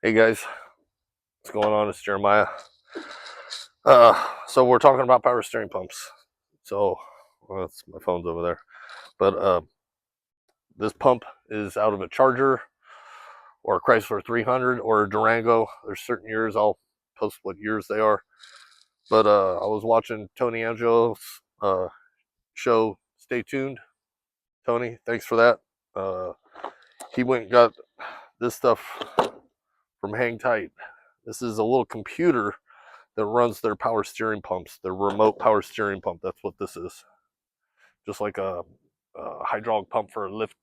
Hey guys, what's going on? It's Jeremiah. So we're talking about power steering pumps. So that's my phone's over there. But this pump is out of a Charger or a Chrysler 300 or a Durango. There's certain years I'll post what years they are. But I was watching Tony Angelo's show. Stay tuned, Tony. Thanks for that. Uh, he went and got this stuff from Hang Tight. This is a little computer that runs their power steering pumps, their remote power steering pump. That's what this is. Just like a hydraulic pump for a lift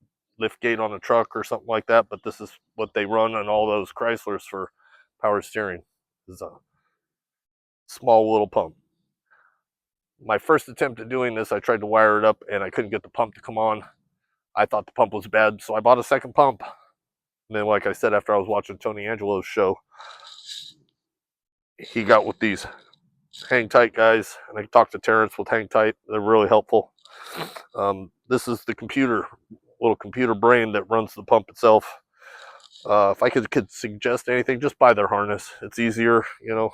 gate on a truck or something like that. But this is what they run on all those Chryslers for power steering. This is a small little pump. My first attempt at doing this, I tried to wire it up and I couldn't get the pump to come on. I thought the pump was bad, so I bought a second pump. And then, like I said, after I was watching Tony Angelo's show, he got with these Hang Tight guys, and I talked to Terence with Hang Tight. They're really helpful. This is the little computer brain that runs the pump itself. If I could suggest anything, just buy their harness. It's easier, you know.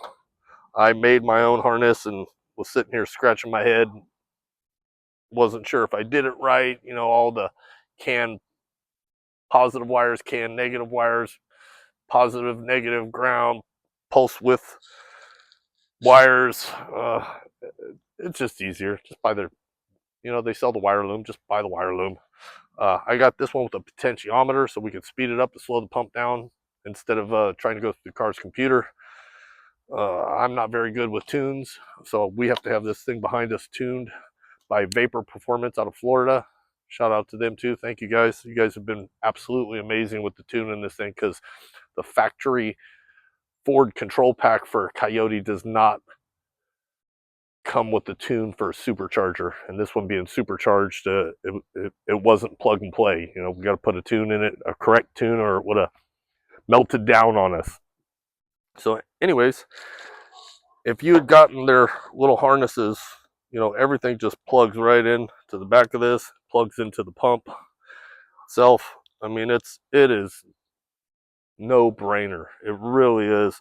I made my own harness and was sitting here scratching my head. Wasn't sure if I did it right. You know, all the can positive wires, can negative wires, positive, negative, ground, pulse width wires. It's just easier. Just buy their, they sell the wire loom. Just buy the wire loom. I got this one with a potentiometer so we could speed it up to slow the pump down instead of trying to go through the car's computer. I'm not very good with tunes, so we have to have this thing behind us tuned by Vapor Performance out of Florida. Shout out to them too. Thank you guys. You guys have been absolutely amazing with the tune in this thing, because the factory Ford control pack for Coyote does not come with the tune for a supercharger, and this one being supercharged, it wasn't plug and play. We got to put a tune in it, a correct tune, or it would have melted down on us. So anyways, if you had gotten their little harnesses, everything just plugs right in to the back of this, plugs into the pump itself. I mean, it is no brainer. It really is.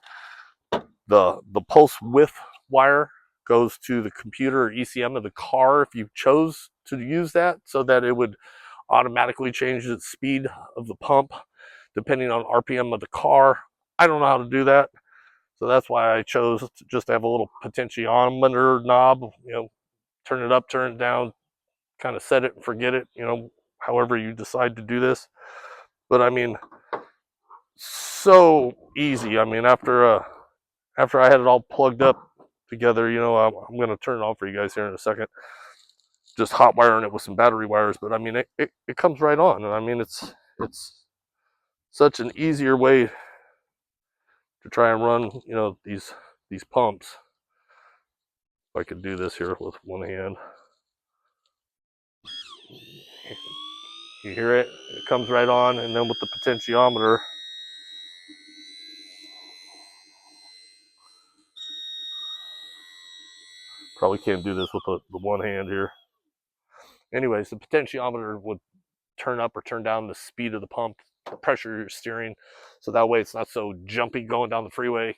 The pulse width wire goes to the computer or ECM of the car if you chose to use that, so that it would automatically change the speed of the pump depending on RPM of the car. I don't know how to do that, so that's why I chose to just have a little potentiometer knob. Turn it up, turn it down, kind of set it and forget it. However you decide to do this. But I mean, so easy. I mean, after I had it all plugged up together, I'm going to turn it on for you guys here in a second. Just hot wiring it with some battery wires, but I mean, it comes right on. And I mean, it's such an easier way to try and run, these pumps. If I could do this here with one hand. You hear it? It comes right on, and then with the potentiometer, probably can't do this with the one hand here. Anyways, the potentiometer would turn up or turn down the speed of the pump, the pressure you're steering, so that way it's not so jumpy going down the freeway.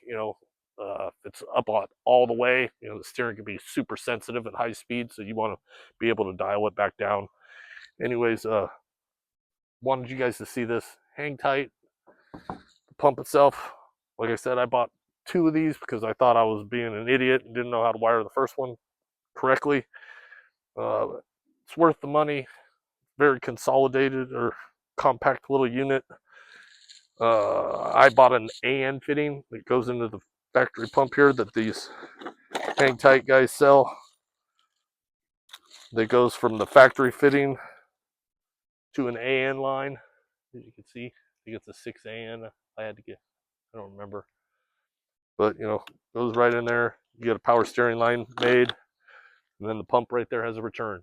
If it's up all the way, the steering can be super sensitive at high speed, so you want to be able to dial it back down. Anyways, wanted you guys to see this. Hang tight. The pump itself, like I said, I bought 2 of these because I thought I was being an idiot and didn't know how to wire the first one correctly. It's worth the money. Very consolidated or compact little unit. I bought an AN fitting that goes into the factory pump here that these Hang Tight guys sell. That goes from the factory fitting to an AN line. As you can see, I think it's a 6 AN. I don't remember. But, goes right in there. You get a power steering line made, and then the pump right there has a return.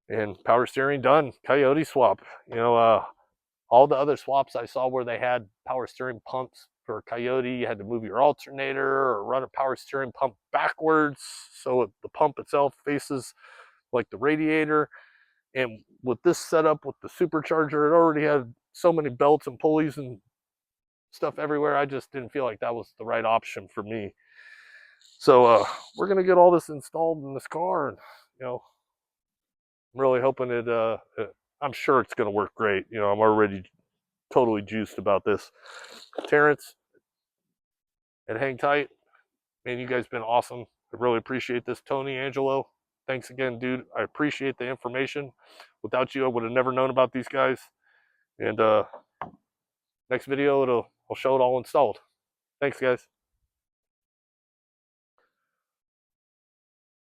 And power steering done. Coyote swap. All the other swaps I saw where they had power steering pumps for Coyote, you had to move your alternator or run a power steering pump backwards so the pump itself faces like the radiator. And with this setup with the supercharger, it already had so many belts and pulleys and stuff everywhere. I just didn't feel like that was the right option for me. So we're gonna get all this installed in this car, and you know, I'm really hoping I'm sure it's gonna work great. You know, I'm already totally juiced about this. Terrence, and hang tight, man. You guys been awesome. I really appreciate this. Tony Angelo, thanks again, dude. I appreciate the information. Without you, I would have never known about these guys. And next video, I'll show it all installed. Thanks, guys.